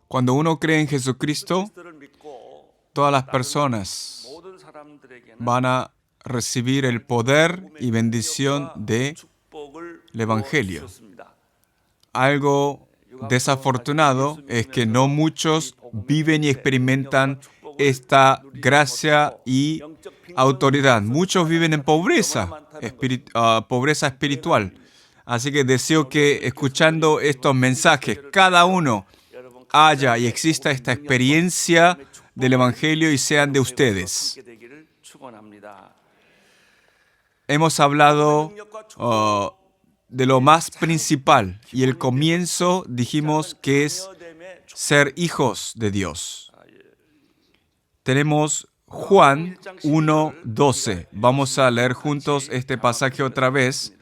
Cuando uno cree en Jesucristo, todas las personas van a recibir el poder y bendición del Evangelio. Algo desafortunado es que no muchos viven y experimentan esta gracia y autoridad. Muchos viven en pobreza espiritual. Así que deseo que escuchando estos mensajes, cada uno haya y exista esta experiencia del Evangelio y sean de ustedes. Hemos hablado de lo más principal y el comienzo dijimos que es ser hijos de Dios. Tenemos Juan 1:12. Vamos a leer juntos este pasaje otra vez.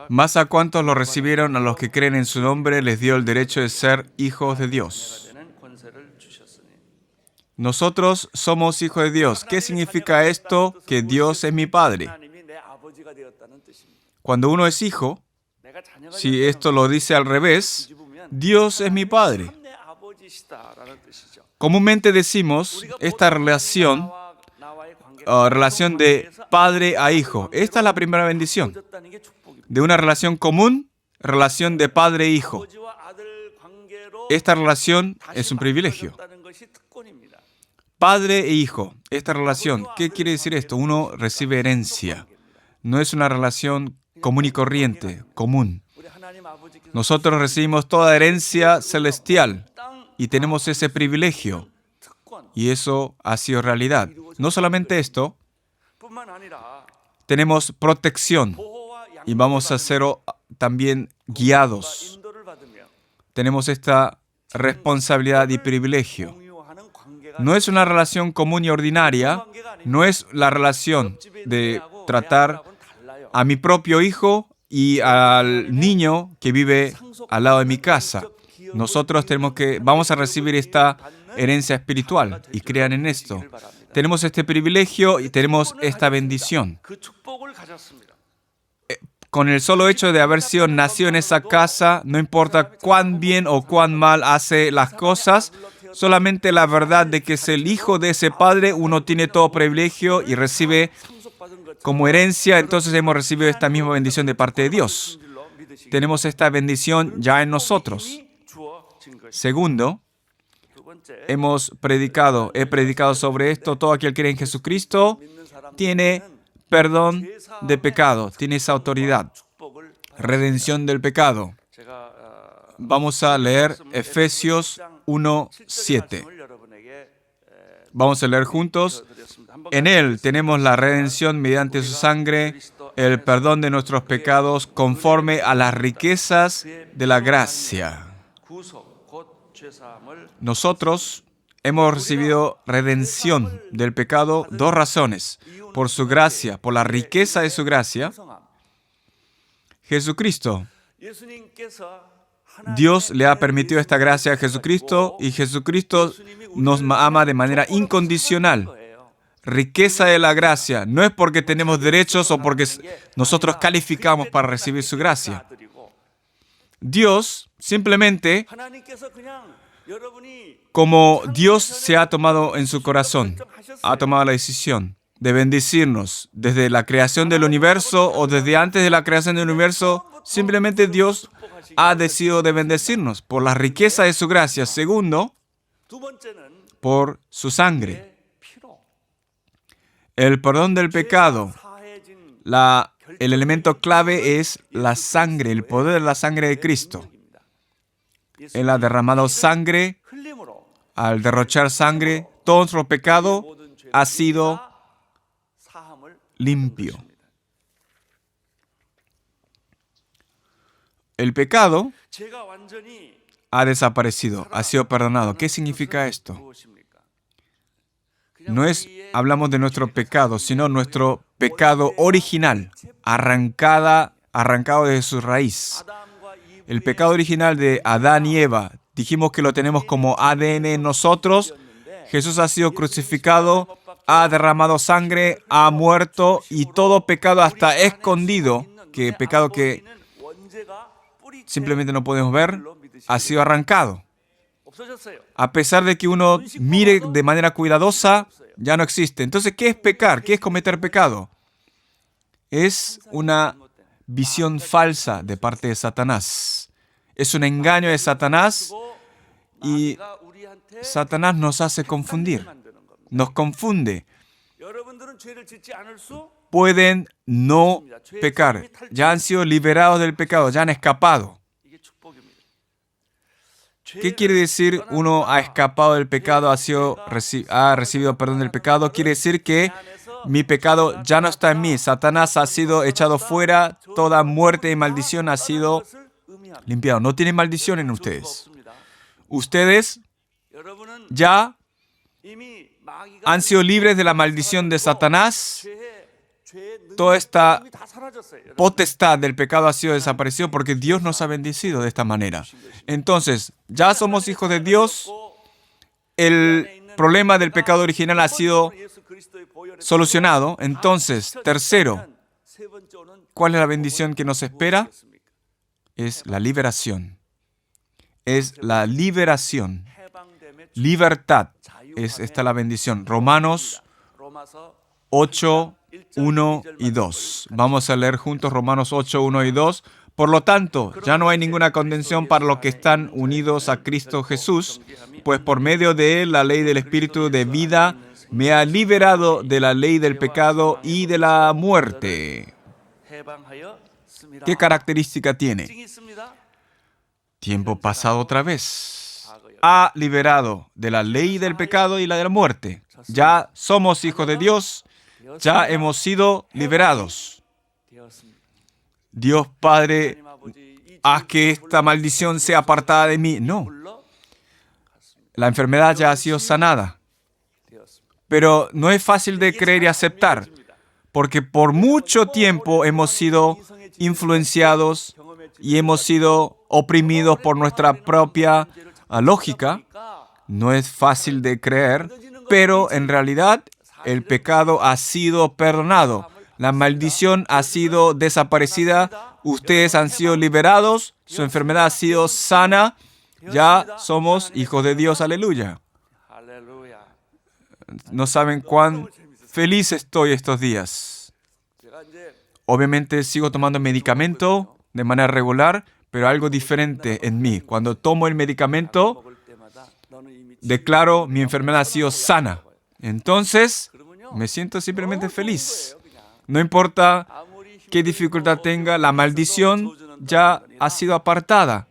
Mas a cuantos lo recibieron, a los que creen en su nombre, les dio el derecho de ser hijos de Dios. Nosotros somos hijos de Dios. ¿Qué significa esto? Que Dios es mi Padre. Cuando uno es hijo, si esto lo dice al revés, Dios es mi Padre. Comúnmente decimos esta relación de padre a hijo. Esta es la primera bendición. De una relación común, relación de padre e hijo. Esta relación es un privilegio. Padre e hijo, esta relación, ¿qué quiere decir esto? Uno recibe herencia. No es una relación común y corriente, común. Nosotros recibimos toda herencia celestial y tenemos ese privilegio. Y eso ha sido realidad. No solamente esto, tenemos protección y vamos a ser también guiados. Tenemos esta responsabilidad y privilegio. No es una relación común y ordinaria, no es la relación de tratar a mi propio hijo y al niño que vive al lado de mi casa. Nosotros vamos a recibir esta herencia espiritual y crean en esto. Tenemos este privilegio y tenemos esta bendición. Con el solo hecho de haber sido nacido en esa casa, no importa cuán bien o cuán mal hace las cosas, solamente la verdad de que es el hijo de ese padre, uno tiene todo privilegio y recibe como herencia, entonces hemos recibido esta misma bendición de parte de Dios. Tenemos esta bendición ya en nosotros. Segundo, he predicado sobre esto. Todo aquel que cree en Jesucristo tiene perdón de pecado, tiene esa autoridad, redención del pecado. Vamos a leer Efesios 1:7. Vamos a leer juntos. En Él tenemos la redención mediante su sangre, el perdón de nuestros pecados conforme a las riquezas de la gracia. Nosotros hemos recibido redención del pecado, dos razones. Por su gracia, por la riqueza de su gracia. Jesucristo, Dios le ha permitido esta gracia a Jesucristo y Jesucristo nos ama de manera incondicional. Riqueza de la gracia. No es porque tenemos derechos o porque nosotros calificamos para recibir su gracia. Dios simplemente, como Dios se ha tomado en su corazón, ha tomado la decisión de bendecirnos desde la creación del universo o desde antes de la creación del universo, simplemente Dios ha decidido de bendecirnos por la riqueza de su gracia. Segundo, por su sangre. El perdón del pecado, el elemento clave es la sangre, el poder de la sangre de Cristo. Él ha derramado sangre, al derrochar sangre, todo nuestro pecado ha sido limpio. El pecado ha desaparecido, ha sido perdonado. ¿Qué significa esto? No hablamos de nuestro pecado, sino nuestro pecado original, arrancado de su raíz. El pecado original de Adán y Eva, dijimos que lo tenemos como ADN en nosotros. Jesús ha sido crucificado, ha derramado sangre, ha muerto y todo pecado hasta escondido, que pecado que simplemente no podemos ver, ha sido arrancado. A pesar de que uno mire de manera cuidadosa, ya no existe. Entonces, ¿qué es pecar? ¿Qué es cometer pecado? Es una visión falsa de parte de Satanás. Es un engaño de Satanás y Satanás nos hace confundir. Nos confunde. Pueden no pecar. Ya han sido liberados del pecado, ya han escapado. ¿Qué quiere decir uno ha escapado del pecado, ha recibido perdón del pecado? Quiere decir que mi pecado ya no está en mí. Satanás ha sido echado fuera, toda muerte y maldición ha sido limpiado. No tienen maldición en ustedes. Ustedes ya han sido libres de la maldición de Satanás. Toda esta potestad del pecado ha sido desaparecido porque Dios nos ha bendecido de esta manera. Entonces, ya somos hijos de Dios. El problema del pecado original ha sido solucionado. Entonces, tercero, ¿cuál es la bendición que nos espera? Es la liberación. Es la liberación. Libertad. Esta es la bendición. Romanos 8, 1 y 2. Vamos a leer juntos Romanos 8, 1 y 2. Por lo tanto, ya no hay ninguna condenación para los que están unidos a Cristo Jesús, pues por medio de él la ley del Espíritu de vida me ha liberado de la ley del pecado y de la muerte. ¿Qué característica tiene? Tiempo pasado otra vez. Ha liberado de la ley del pecado y la de la muerte. Ya somos hijos de Dios. Ya hemos sido liberados. Dios Padre, haz que esta maldición sea apartada de mí. No. La enfermedad ya ha sido sanada. Pero no es fácil de creer y aceptar, porque por mucho tiempo hemos sido influenciados y hemos sido oprimidos por nuestra propia lógica. No es fácil de creer, pero en realidad el pecado ha sido perdonado. La maldición ha sido desaparecida. Ustedes han sido liberados. Su enfermedad ha sido sana. Ya somos hijos de Dios. Aleluya. No saben cuán feliz estoy estos días. Obviamente sigo tomando medicamento de manera regular, pero algo diferente en mí. Cuando tomo el medicamento, declaro mi enfermedad ha sido sana. Entonces, me siento simplemente feliz. No importa qué dificultad tenga, la maldición ya ha sido apartada.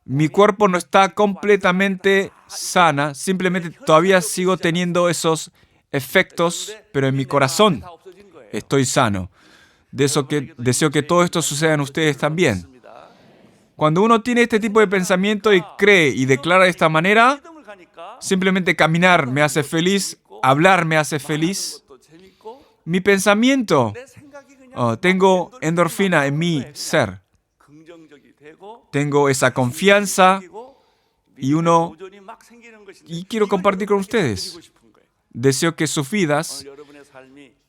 Mi cuerpo no está completamente sana, simplemente todavía sigo teniendo esos efectos, pero en mi corazón estoy sano. Deseo que todo esto suceda en ustedes también. Cuando uno tiene este tipo de pensamiento y cree y declara de esta manera, simplemente caminar me hace feliz, hablar me hace feliz. Mi pensamiento, tengo endorfina en mi ser. Tengo esa confianza y quiero compartir con ustedes. Deseo que sus vidas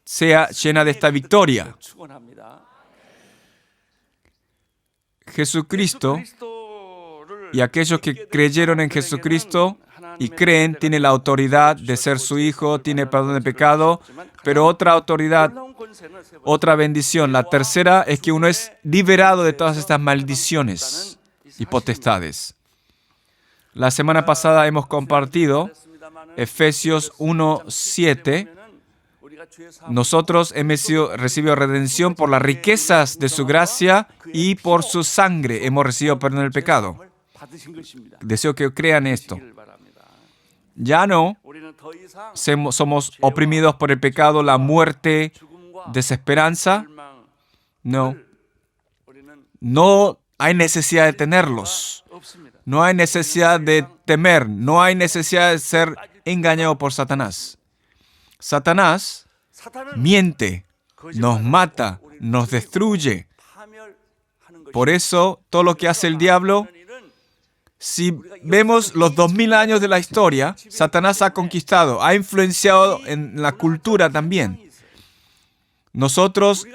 sea llena de esta victoria. Jesucristo y aquellos que creyeron en Jesucristo y creen, tiene la autoridad de ser su hijo, tiene perdón de pecado, pero otra autoridad, otra bendición. La tercera es que uno es liberado de todas estas maldiciones y potestades. La semana pasada hemos compartido Efesios 1:7. Nosotros hemos recibido redención por las riquezas de su gracia y por su sangre hemos recibido perdón del pecado. Deseo que crean esto. Ya no somos oprimidos por el pecado, la muerte, desesperanza. No. No hay necesidad de tenerlos. No hay necesidad de temer. No hay necesidad de ser engañado por Satanás. Satanás miente, nos mata, nos destruye. Por eso, todo lo que hace el diablo, si vemos los 2000 años de la historia, Satanás ha conquistado, ha influenciado en la cultura también. Nosotros,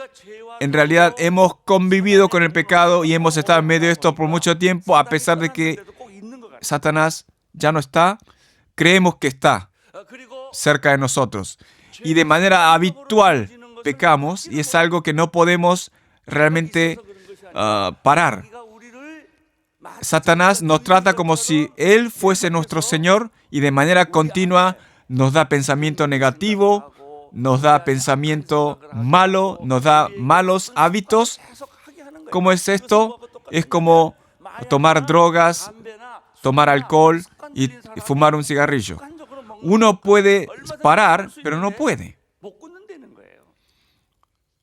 en realidad, hemos convivido con el pecado y hemos estado en medio de esto por mucho tiempo, a pesar de que Satanás ya no está, creemos que está cerca de nosotros. Y de manera habitual pecamos y es algo que no podemos realmente parar. Satanás nos trata como si Él fuese nuestro Señor y de manera continua nos da pensamiento negativo, nos da pensamiento malo, nos da malos hábitos. ¿Cómo es esto? Es como tomar drogas, tomar alcohol y fumar un cigarrillo. Uno puede parar, pero no puede.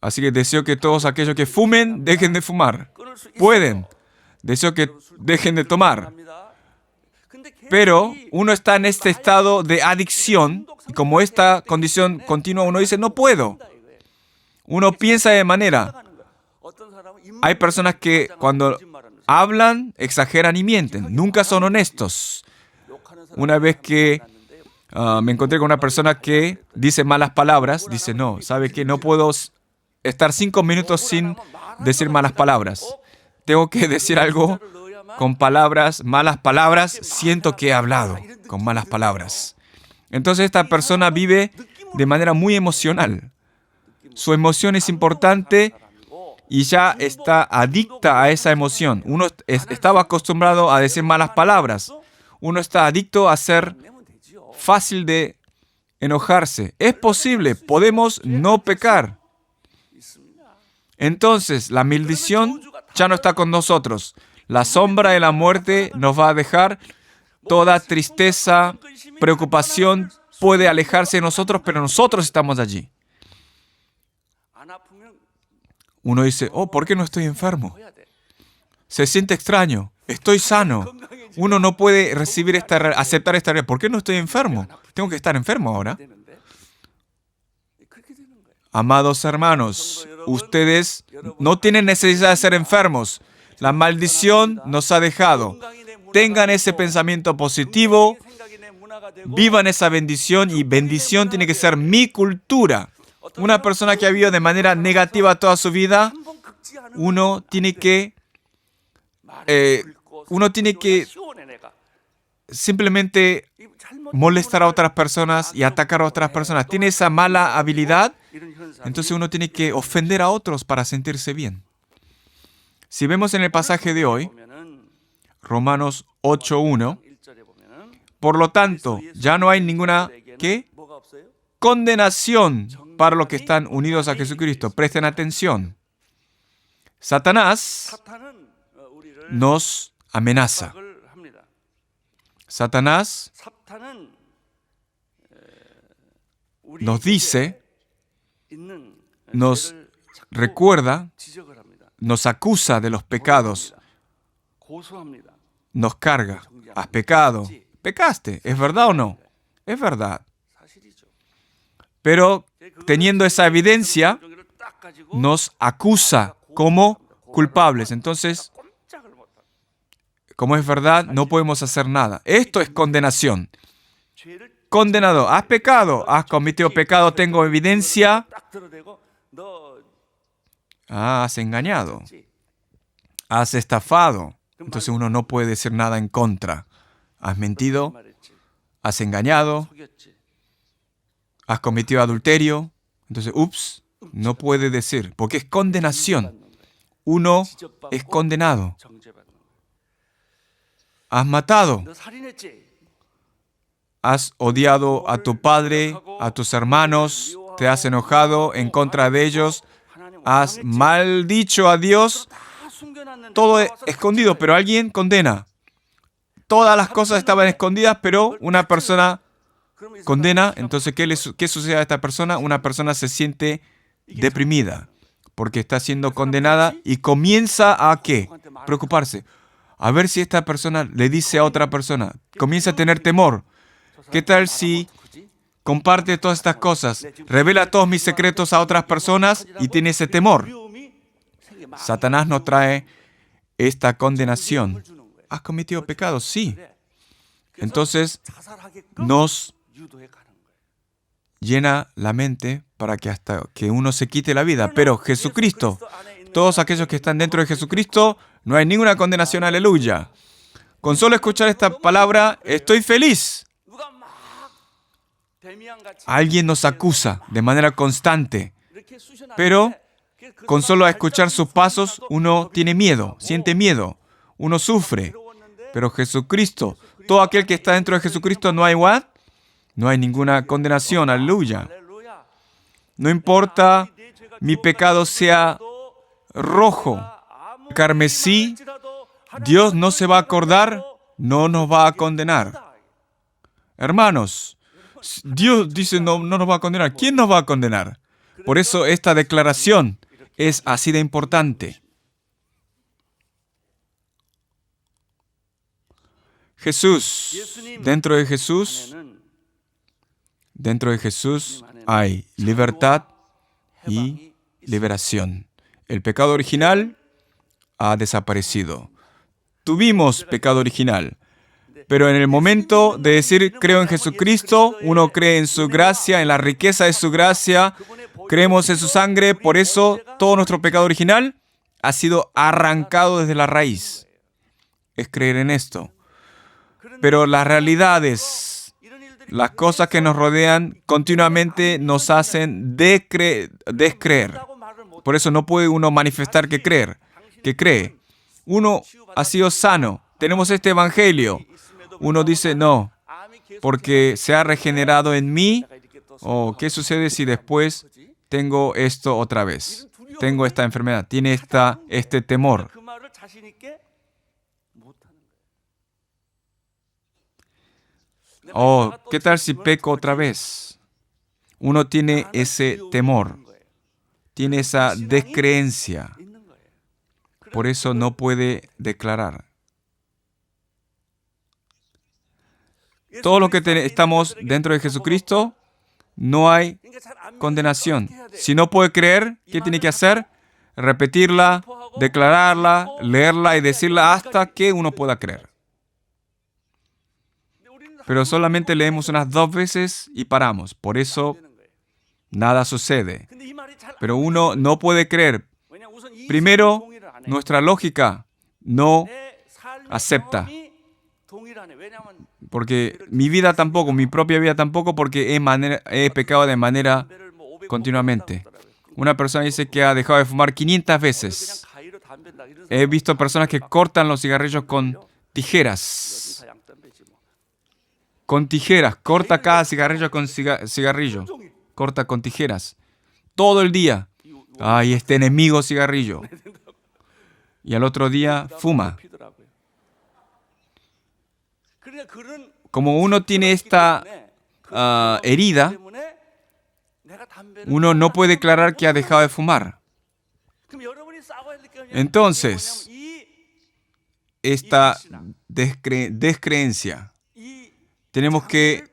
Así que deseo que todos aquellos que fumen dejen de fumar. Pueden. Deseo que dejen de tomar. Pero uno está en este estado de adicción y como esta condición continua, uno dice, no puedo. Uno piensa de manera. Hay personas que cuando hablan, exageran y mienten. Nunca son honestos. Una vez que me encontré con una persona que dice malas palabras, dice, no, ¿sabe qué? No puedo estar 5 minutos sin decir malas palabras. Tengo que decir algo con palabras, malas palabras, siento que he hablado con malas palabras. Entonces esta persona vive de manera muy emocional. Su emoción es importante y ya está adicta a esa emoción. Uno estaba acostumbrado a decir malas palabras. Uno está adicto a ser fácil de enojarse. Es posible, podemos no pecar. Entonces, la maldición ya no está con nosotros. La sombra de la muerte nos va a dejar. Toda tristeza, preocupación puede alejarse de nosotros, pero nosotros estamos allí. Uno dice, ¿por qué no estoy enfermo? Se siente extraño. Estoy sano. Uno no puede aceptar esta realidad. ¿Por qué no estoy enfermo? Tengo que estar enfermo ahora. Amados hermanos, ustedes no tienen necesidad de ser enfermos. La maldición nos ha dejado. Tengan ese pensamiento positivo, vivan esa bendición y bendición tiene que ser mi cultura. Una persona que ha vivido de manera negativa toda su vida, uno tiene que simplemente molestar a otras personas y atacar a otras personas. Tiene esa mala habilidad, entonces uno tiene que ofender a otros para sentirse bien. Si vemos en el pasaje de hoy, Romanos 8:1, por lo tanto, ya no hay ninguna condenación para los que están unidos a Jesucristo. Presten atención. Satanás nos amenaza. Satanás nos dice, nos recuerda, nos acusa de los pecados, nos carga. Has pecado. Pecaste. ¿Es verdad o no? Es verdad. Pero teniendo esa evidencia, nos acusa como culpables. Entonces, como es verdad, no podemos hacer nada. Esto es condenación. Condenado. Has pecado. Has cometido pecado. Tengo evidencia. Has engañado. Has estafado. Entonces uno no puede decir nada en contra. Has mentido. Has engañado. Has cometido adulterio. Entonces, no puede decir. Porque es condenación. Uno es condenado. Has matado. Has odiado a tu padre, a tus hermanos. Te has enojado en contra de ellos. Has maldicho a Dios. Todo escondido, pero alguien condena. Todas las cosas estaban escondidas, pero una persona condena. Entonces, ¿qué sucede a esta persona? Una persona se siente deprimida porque está siendo condenada y comienza a ¿qué? Preocuparse. A ver si esta persona le dice a otra persona. Comienza a tener temor. ¿Qué tal si comparte todas estas cosas? Revela todos mis secretos a otras personas y tiene ese temor. Satanás nos trae esta condenación. ¿Has cometido pecado? Sí. Entonces nos llena la mente para que hasta que uno se quite la vida. Pero Jesucristo, todos aquellos que están dentro de Jesucristo, no hay ninguna condenación, aleluya. Con solo escuchar esta palabra, estoy feliz. Alguien nos acusa de manera constante, pero con solo escuchar sus pasos, uno tiene miedo, siente miedo, uno sufre. Pero Jesucristo, todo aquel que está dentro de Jesucristo, no hay what? No hay ninguna condenación, aleluya. No importa mi pecado sea rojo, carmesí, Dios no se va a acordar, no nos va a condenar. Hermanos, Dios dice no nos va a condenar. ¿Quién nos va a condenar? Por eso esta declaración es así de importante. Jesús, dentro de Jesús hay libertad y liberación. El pecado original ha desaparecido. Tuvimos pecado original, pero en el momento de decir creo en Jesucristo, uno cree en su gracia, en la riqueza de su gracia, creemos en su sangre, por eso todo nuestro pecado original ha sido arrancado desde la raíz. Es creer en esto. Pero las realidades, las cosas que nos rodean, continuamente nos hacen descreer. Por eso no puede uno manifestar que cree. Uno ha sido sano, tenemos este evangelio. Uno dice, no, porque se ha regenerado en mí. ¿O qué sucede si después tengo esto otra vez? Tengo esta enfermedad, tiene este temor. Oh, ¿qué tal si peco otra vez? Uno tiene ese temor, tiene esa descreencia. Por eso no puede declarar. Todo lo que estamos dentro de Jesucristo, no hay condenación. Si no puede creer, ¿qué tiene que hacer? Repetirla, declararla, leerla y decirla hasta que uno pueda creer. Pero solamente leemos unas 2 veces y paramos. Por eso, nada sucede. Pero uno no puede creer. Primero, nuestra lógica no acepta. Porque mi vida tampoco, mi propia vida tampoco, porque he pecado de manera continuamente. Una persona dice que ha dejado de fumar 500 veces. He visto personas que cortan los cigarrillos con tijeras. Con tijeras, corta cada cigarrillo con cigarrillo. Corta con tijeras. Todo el día. Ay, este enemigo cigarrillo. Y al otro día fuma. Como uno tiene esta herida, uno no puede declarar que ha dejado de fumar. Entonces, esta descreencia, tenemos que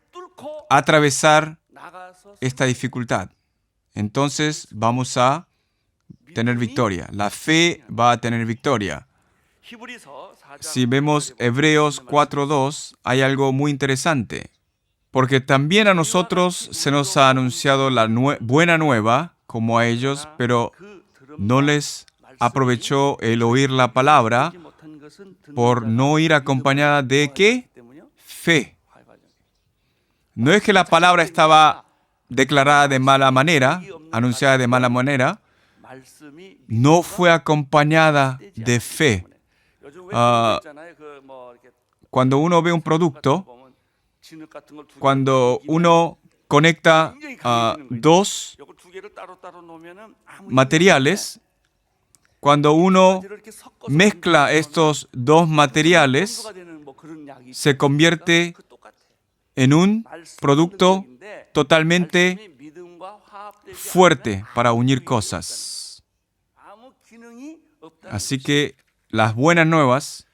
atravesar esta dificultad. Entonces vamos a tener victoria. La fe va a tener victoria. Si vemos Hebreos 4:2, hay algo muy interesante. Porque también a nosotros se nos ha anunciado la buena nueva, como a ellos, pero no les aprovechó el oír la palabra por no ir acompañada de ¿qué? Fe. No es que la palabra estaba declarada de mala manera, anunciada de mala manera, no fue acompañada de fe. Cuando uno ve un producto, cuando uno conecta 2 materiales, cuando uno mezcla estos 2 materiales, se convierte en un producto totalmente fuerte para unir cosas. Así que las buenas nuevas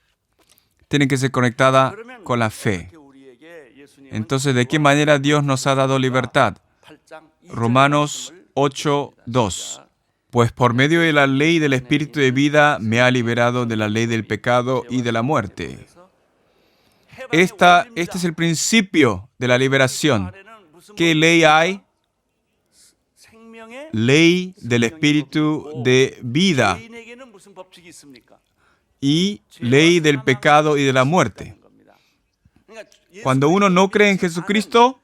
tienen que ser conectadas con la fe. Entonces, ¿de qué manera Dios nos ha dado libertad? Romanos 8:2. Pues por medio de la ley del Espíritu de vida me ha liberado de la ley del pecado y de la muerte. Este es el principio de la liberación. ¿Qué ley hay? Ley del Espíritu de vida y ley del pecado y de la muerte. Cuando uno no cree en Jesucristo,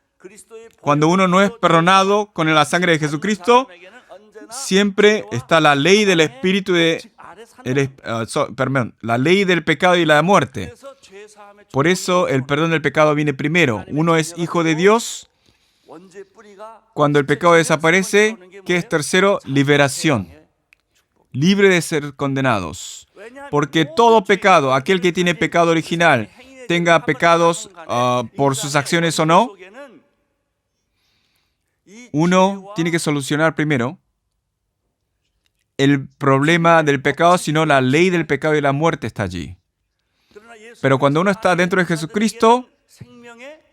cuando uno no es perdonado con la sangre de Jesucristo, siempre está la ley del Espíritu la ley del pecado y la muerte. Por eso el perdón del pecado viene primero. Uno es hijo de Dios. Cuando el pecado desaparece, ¿qué es tercero? Liberación. Libre de ser condenados. Porque todo pecado, aquel que tiene pecado original, tenga pecados por sus acciones o no, uno tiene que solucionar primero el problema del pecado, sino la ley del pecado y la muerte está allí. Pero cuando uno está dentro de Jesucristo,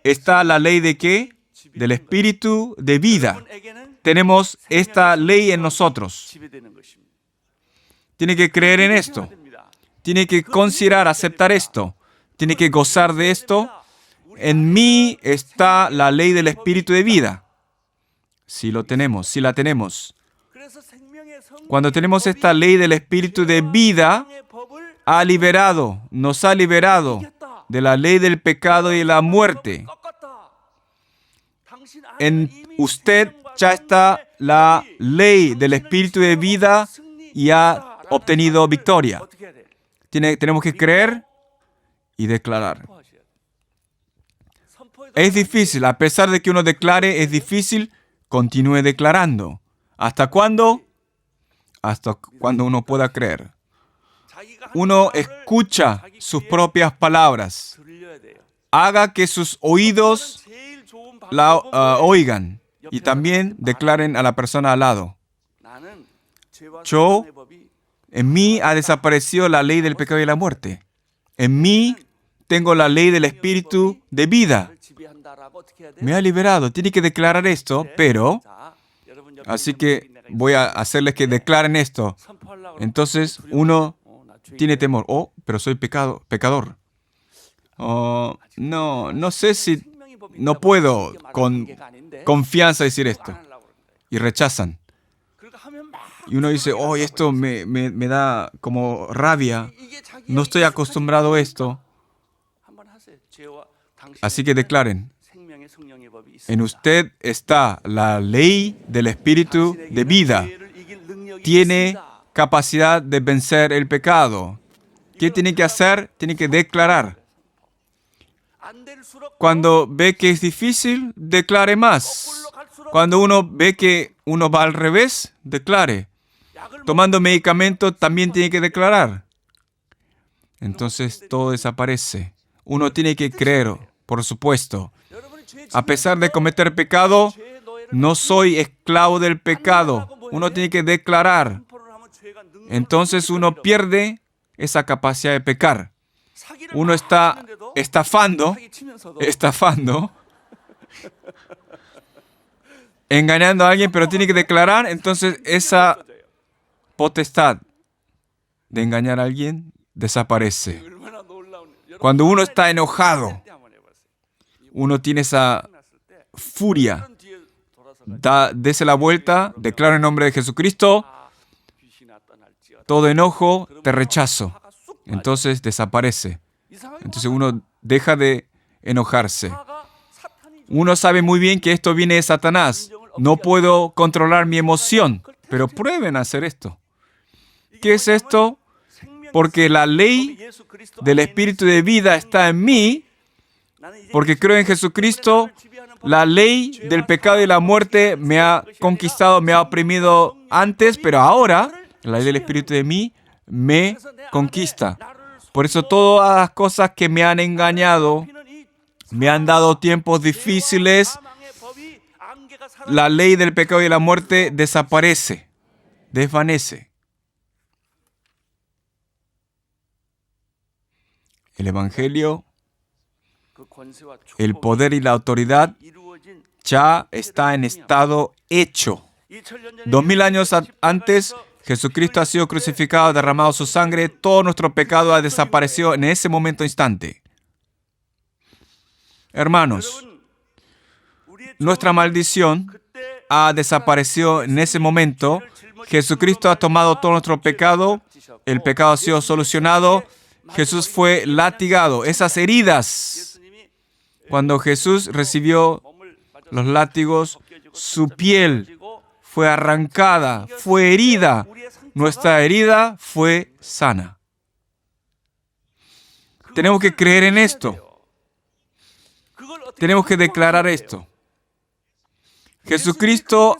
está la ley de ¿qué? Del Espíritu de vida. Tenemos esta ley en nosotros. Tiene que creer en esto. Tiene que considerar, aceptar esto. Tiene que gozar de esto. En mí está la ley del Espíritu de vida. Si lo tenemos, si la tenemos. Cuando tenemos esta ley del Espíritu de vida, nos ha liberado de la ley del pecado y de la muerte. En usted ya está la ley del Espíritu de vida y ha obtenido victoria. Tenemos que creer y declarar. Es difícil, a pesar de que uno declare, es difícil, continúe declarando. ¿Hasta cuándo? Hasta cuando uno pueda creer. Uno escucha sus propias palabras. Haga que sus oídos la oigan y también declaren a la persona al lado. En mí ha desaparecido la ley del pecado y la muerte. En mí tengo la ley del Espíritu de vida. Me ha liberado. Tiene que declarar esto, pero... Así que voy a hacerles que declaren esto. Entonces uno tiene temor. Oh, pero soy pecador. Oh, no sé si... No puedo con confianza decir esto. Y rechazan. Y uno dice, oh, esto me da como rabia. No estoy acostumbrado a esto. Así que declaren. En usted está la ley del Espíritu de vida. Tiene capacidad de vencer el pecado. ¿Qué tiene que hacer? Tiene que declarar. Cuando ve que es difícil, declare más. Cuando uno ve que uno va al revés, declare. Tomando medicamentos también tiene que declarar. Entonces todo desaparece. Uno tiene que creer, por supuesto. A pesar de cometer pecado, no soy esclavo del pecado. Uno tiene que declarar. Entonces uno pierde esa capacidad de pecar. Uno está estafando, engañando a alguien, pero tiene que declarar. Entonces esa potestad de engañar a alguien desaparece. Cuando uno está enojado, uno tiene esa furia. Dese la vuelta, declara en nombre de Jesucristo. Todo enojo te rechazo. Entonces desaparece. Entonces uno deja de enojarse. Uno sabe muy bien que esto viene de Satanás. No puedo controlar mi emoción, pero prueben a hacer esto. ¿Qué es esto? Porque la ley del Espíritu de vida está en mí. Porque creo en Jesucristo, la ley del pecado y la muerte me ha conquistado, me ha oprimido antes, pero ahora la ley del Espíritu de mí me conquista. Por eso todas las cosas que me han engañado, me han dado tiempos difíciles, la ley del pecado y la muerte desaparece, desvanece. El Evangelio, el poder y la autoridad ya está en estado hecho 2000 años antes, Jesucristo ha sido crucificado, derramado su sangre, todo nuestro pecado ha desaparecido en ese momento instante. Hermanos, nuestra maldición ha desaparecido en ese momento. Jesucristo ha tomado todo nuestro pecado, el pecado ha sido solucionado, Jesús fue latigado. Esas heridas, cuando Jesús recibió los látigos, su piel fue arrancada, fue herida. Nuestra herida fue sana. Tenemos que creer en esto. Tenemos que declarar esto. Jesucristo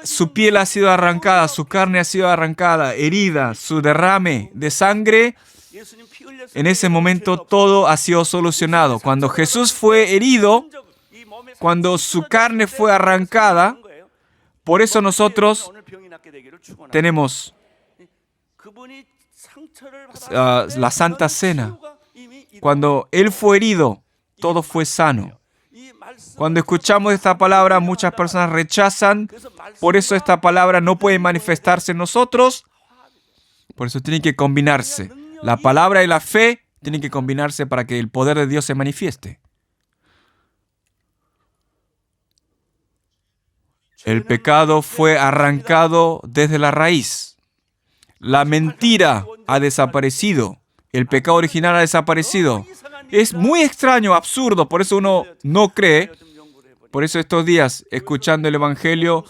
su piel ha sido arrancada, su carne ha sido arrancada, herida, su derrame de sangre. En ese momento todo ha sido solucionado. Cuando Jesús fue herido, cuando su carne fue arrancada, por eso nosotros tenemos la Santa Cena. Cuando Él fue herido, todo fue sano. Cuando escuchamos esta palabra, muchas personas rechazan. Por eso esta palabra no puede manifestarse en nosotros. Por eso tiene que combinarse. La palabra y la fe tienen que combinarse para que el poder de Dios se manifieste. El pecado fue arrancado desde la raíz. La mentira ha desaparecido. El pecado original ha desaparecido. Es muy extraño, absurdo, por eso uno no cree. Por eso estos días, escuchando el Evangelio,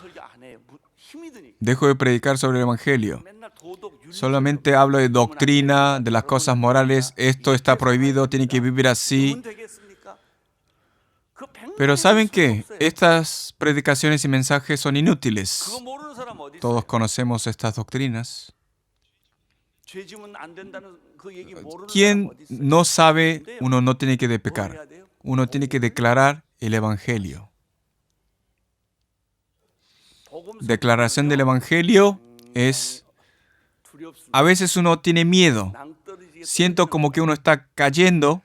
dejo de predicar sobre el Evangelio. Solamente hablo de doctrina, de las cosas morales. Esto está prohibido, tiene que vivir así. Pero ¿saben qué? Estas predicaciones y mensajes son inútiles. Todos conocemos estas doctrinas. ¿Quién no sabe? Uno no tiene que pecar. Uno tiene que declarar el Evangelio. Declaración del Evangelio es... A veces uno tiene miedo. Siento como que uno está cayendo.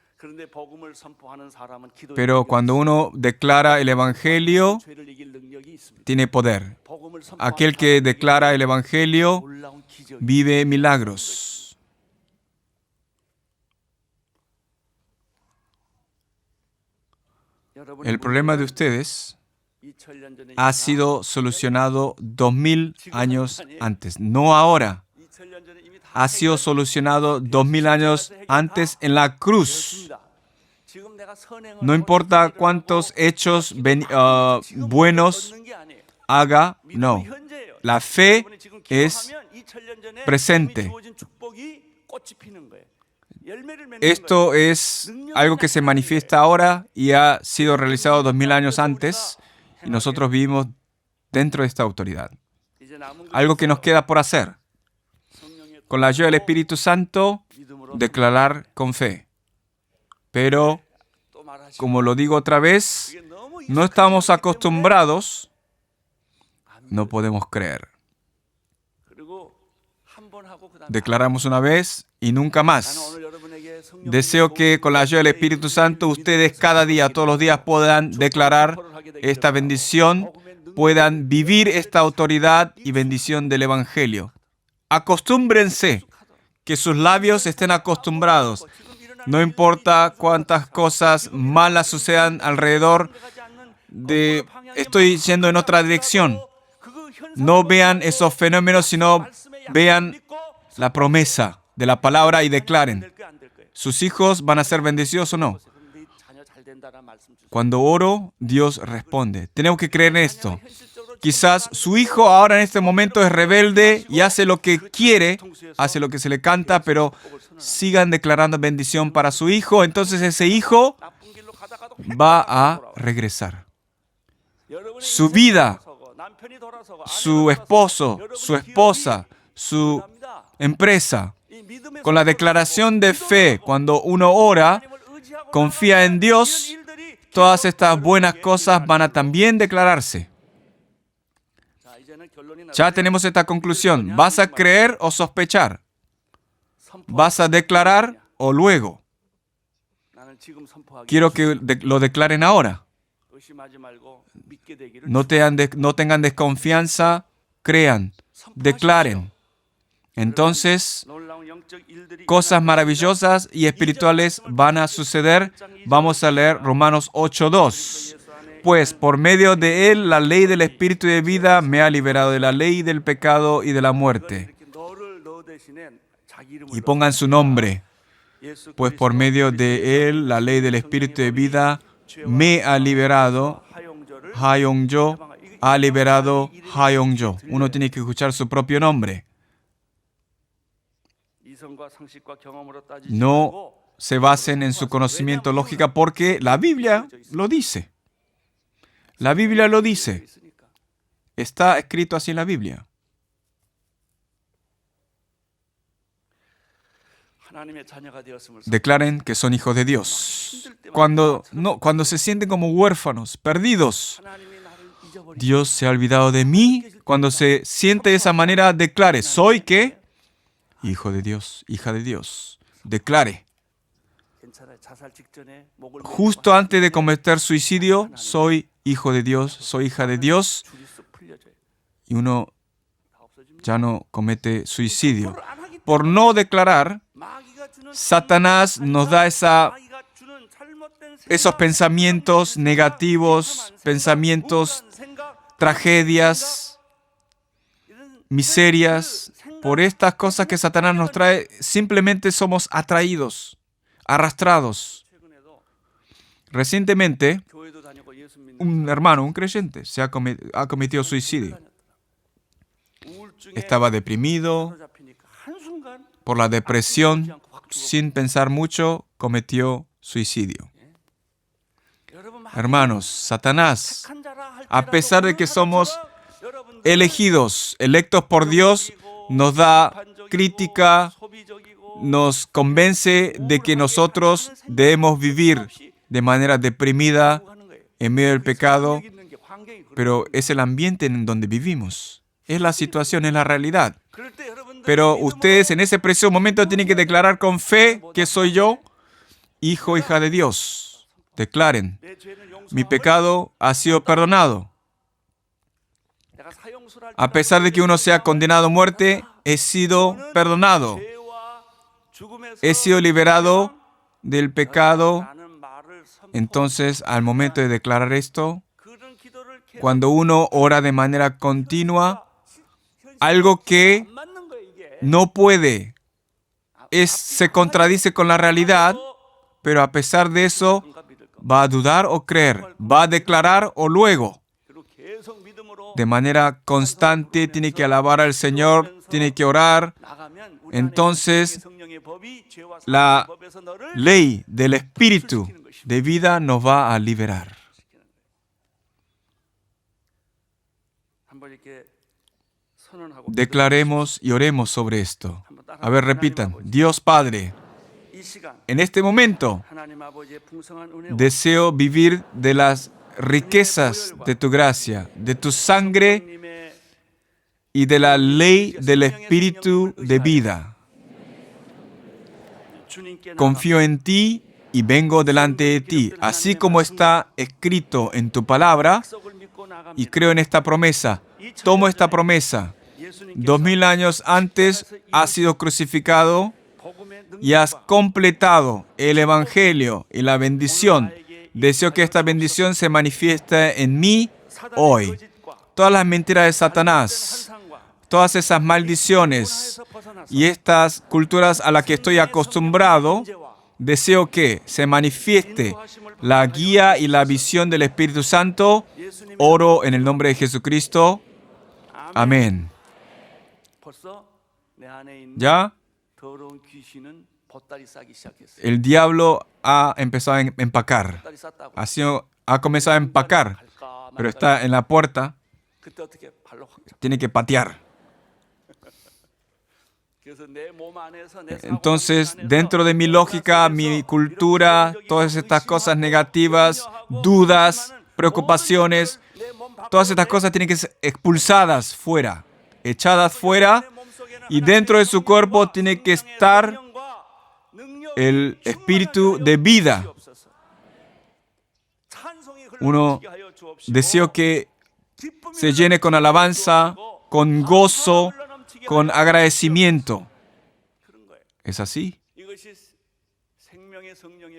Pero cuando uno declara el Evangelio, tiene poder. Aquel que declara el Evangelio vive milagros. El problema de ustedes ha sido solucionado 2000 años antes, no ahora. Ha sido solucionado 2000 años antes en la cruz. No importa cuántos hechos buenos haga, no. La fe es presente. Esto es algo que se manifiesta ahora y ha sido realizado 2000 años antes y nosotros vivimos dentro de esta autoridad. Algo que nos queda por hacer. Con la ayuda del Espíritu Santo, declarar con fe. Pero, como lo digo otra vez, no estamos acostumbrados, no podemos creer. Declaramos una vez y nunca más. Deseo que con la ayuda del Espíritu Santo ustedes cada día, todos los días puedan declarar esta bendición, puedan vivir esta autoridad y bendición del Evangelio. Acostúmbrense, que sus labios estén acostumbrados. No importa cuántas cosas malas sucedan alrededor de... Estoy yendo en otra dirección. No vean esos fenómenos, sino vean la promesa de la palabra y declaren. ¿Sus hijos van a ser bendecidos o no? Cuando oro, Dios responde. Tenemos que creer en esto. Quizás su hijo ahora en este momento es rebelde y hace lo que quiere, hace lo que se le canta, pero sigan declarando bendición para su hijo. Entonces ese hijo va a regresar. Su vida, su esposo, su esposa, su empresa, con la declaración de fe, cuando uno ora, confía en Dios, todas estas buenas cosas van a también declararse. Ya tenemos esta conclusión. ¿Vas a creer o sospechar? ¿Vas a declarar o luego? Quiero que lo declaren ahora. No tengan desconfianza, crean, declaren. Entonces, cosas maravillosas y espirituales van a suceder. Vamos a leer Romanos 8:2. Pues por medio de Él, la ley del Espíritu de vida me ha liberado de la ley del pecado y de la muerte. Y pongan su nombre. Pues por medio de Él, la ley del Espíritu de vida me ha liberado, Hayoungjo, ha liberado Hayoungjo. Uno tiene que escuchar su propio nombre. No se basen en su conocimiento lógico porque la Biblia lo dice. La Biblia lo dice. Está escrito así en la Biblia. Declaren que son hijos de Dios. Cuando se sienten como huérfanos, perdidos, Dios se ha olvidado de mí. Cuando se siente de esa manera, declare, ¿soy qué? Hijo de Dios, hija de Dios. Declare. Justo antes de cometer suicidio, soy hijo de Dios, soy hija de Dios. Y uno ya no comete suicidio. Por no declarar, Satanás nos da esos pensamientos negativos, pensamientos, tragedias, miserias. Por estas cosas que Satanás nos trae, simplemente somos atraídos, arrastrados. Recientemente, un hermano, un creyente, ha cometido suicidio. Estaba deprimido por la depresión. Sin pensar mucho, cometió suicidio. Hermanos, Satanás, a pesar de que somos electos por Dios, nos da crítica, nos convence de que nosotros debemos vivir de manera deprimida en medio del pecado, pero es el ambiente en donde vivimos. Es la situación, es la realidad. Pero ustedes en ese preciso momento tienen que declarar con fe que soy yo, hijo, hija de Dios. Declaren, mi pecado ha sido perdonado. A pesar de que uno sea condenado a muerte, he sido perdonado. He sido liberado del pecado. Entonces, al momento de declarar esto, cuando uno ora de manera continua, algo que no puede, se contradice con la realidad, pero a pesar de eso, va a dudar o creer, va a declarar o luego. De manera constante, tiene que alabar al Señor, tiene que orar. Entonces, la ley del Espíritu de vida nos va a liberar. Declaremos y oremos sobre esto. A ver, repitan. Dios Padre, en este momento deseo vivir de las riquezas de tu gracia, de tu sangre y de la ley del Espíritu de vida. Confío en ti y vengo delante de ti, así como está escrito en tu palabra, y creo en esta promesa. Tomo esta promesa. 2000 años antes has sido crucificado y has completado el Evangelio y la bendición. Deseo que esta bendición se manifieste en mí hoy. Todas las mentiras de Satanás, todas esas maldiciones y estas culturas a las que estoy acostumbrado, deseo que se manifieste la guía y la visión del Espíritu Santo. Oro en el nombre de Jesucristo. Amén. ¿Ya? El diablo ha empezado a empacar. Ha comenzado a empacar, pero está en la puerta. Tiene que patear. Entonces, dentro de mi lógica, mi cultura, todas estas cosas negativas, dudas, preocupaciones, todas estas cosas tienen que ser expulsadas fuera, echadas fuera, y dentro de su cuerpo tiene que estar el espíritu de vida. Uno deseo que se llene con alabanza, con gozo, con agradecimiento. ¿Es así?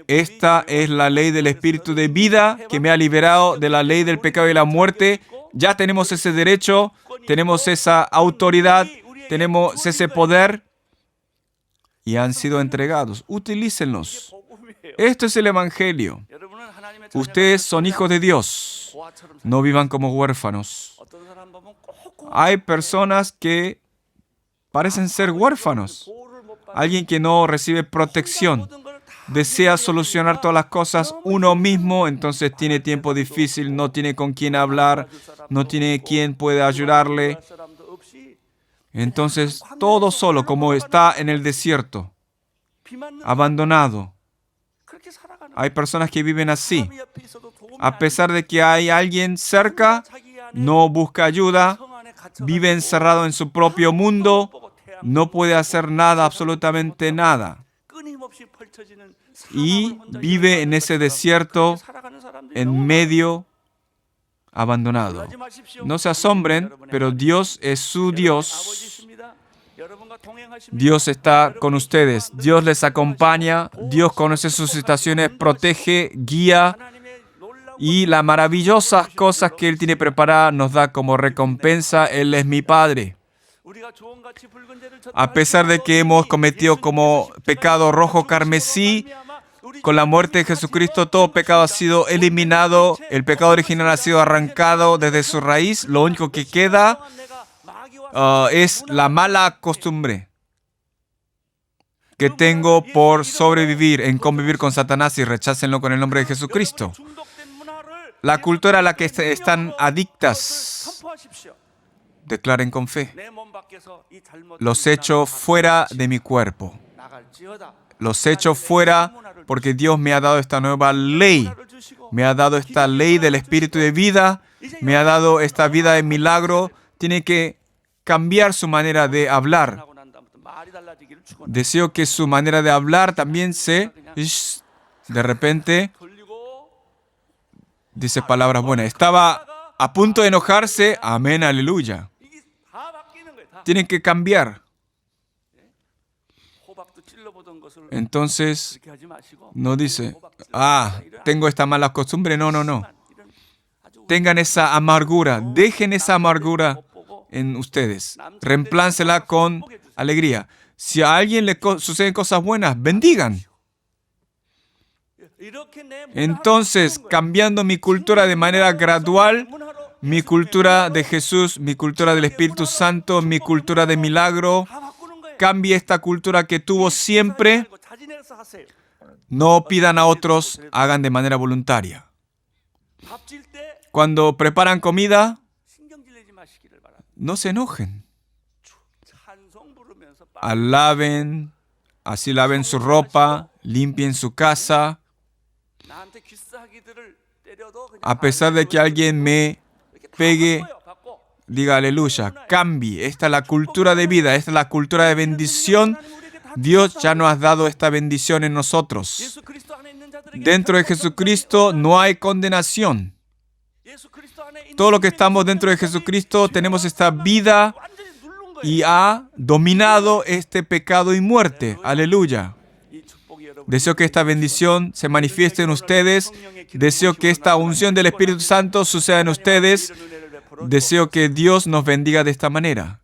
Esta es la ley del Espíritu de vida que me ha liberado de la ley del pecado y la muerte. Ya tenemos ese derecho, tenemos esa autoridad, tenemos ese poder y han sido entregados. Utilícenlos. Esto es el Evangelio. Ustedes son hijos de Dios. No vivan como huérfanos. Hay personas que parecen ser huérfanos. Alguien que no recibe protección. Desea solucionar todas las cosas uno mismo, entonces tiene tiempo difícil, no tiene con quién hablar, no tiene quien pueda ayudarle. Entonces, todo solo, como está en el desierto, abandonado. Hay personas que viven así. A pesar de que hay alguien cerca, no busca ayuda, vive encerrado en su propio mundo, no puede hacer nada, absolutamente nada. Y vive en ese desierto, en medio, abandonado. No se asombren, pero Dios es su Dios. Dios está con ustedes. Dios les acompaña. Dios conoce sus situaciones, protege, guía. Y las maravillosas cosas que Él tiene preparadas nos da como recompensa. Él es mi Padre. A pesar de que hemos cometido como pecado rojo carmesí, con la muerte de Jesucristo todo pecado ha sido eliminado, el pecado original ha sido arrancado desde su raíz, lo único que queda es la mala costumbre que tengo por sobrevivir en convivir con Satanás y rechácenlo con el nombre de Jesucristo. La cultura a la que están adictas, declaren con fe. Los echo fuera de mi cuerpo. Los echo fuera porque Dios me ha dado esta nueva ley. Me ha dado esta ley del Espíritu de vida. Me ha dado esta vida de milagro. Tiene que cambiar su manera de hablar. Deseo que su manera de hablar también de repente dice palabras buenas. Estaba a punto de enojarse. Amén, aleluya. Tienen que cambiar. Entonces, no dice, tengo esta mala costumbre. No. Tengan esa amargura. Dejen esa amargura en ustedes. Reemplácela con alegría. Si a alguien le suceden cosas buenas, bendigan. Entonces, cambiando mi cultura de manera gradual, mi cultura de Jesús, mi cultura del Espíritu Santo, mi cultura de milagro, cambie esta cultura que tuvo siempre. No pidan a otros, hagan de manera voluntaria. Cuando preparan comida, no se enojen. Alaben, así laven su ropa, limpien su casa. A pesar de que alguien me pegue, diga aleluya, cambie. Esta es la cultura de vida, esta es la cultura de bendición. Dios ya nos ha dado esta bendición en nosotros. Dentro de Jesucristo no hay condenación. Todo lo que estamos dentro de Jesucristo tenemos esta vida y ha dominado este pecado y muerte. Aleluya. Deseo que esta bendición se manifieste en ustedes. Deseo que esta unción del Espíritu Santo suceda en ustedes. Deseo que Dios nos bendiga de esta manera.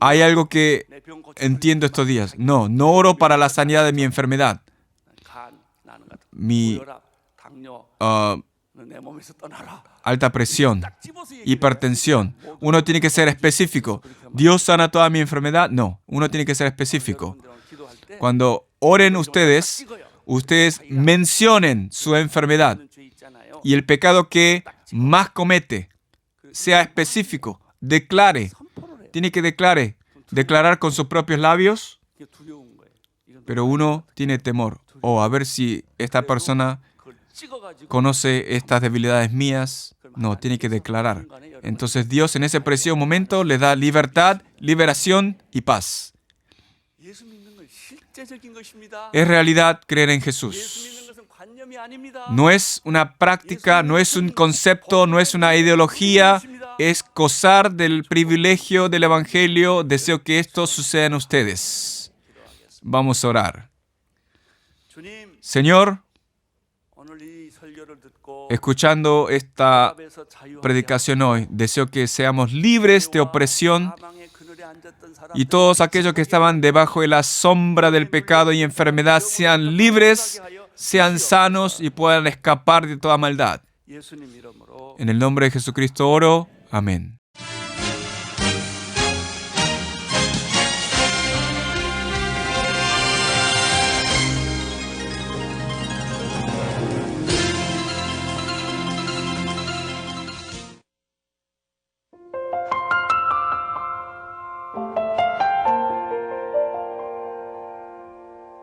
Hay algo que entiendo estos días. No oro para la sanidad de mi enfermedad. Mi alta presión, hipertensión. Uno tiene que ser específico. ¿Dios sana toda mi enfermedad? No, uno tiene que ser específico. Cuando oren ustedes mencionen su enfermedad y el pecado que más comete. Sea específico, declare. Tiene que declarar con sus propios labios, pero uno tiene temor. A ver si esta persona conoce estas debilidades mías. No, tiene que declarar. Entonces Dios en ese preciso momento le da libertad, liberación y paz. Es realidad creer en Jesús. No es una práctica, no es un concepto, no es una ideología, es gozar del privilegio del Evangelio. Deseo que esto suceda en ustedes. Vamos a orar. Señor, escuchando esta predicación hoy, deseo que seamos libres de opresión y todos aquellos que estaban debajo de la sombra del pecado y enfermedad sean libres, sean sanos y puedan escapar de toda maldad. En el nombre de Jesucristo oro. Amén.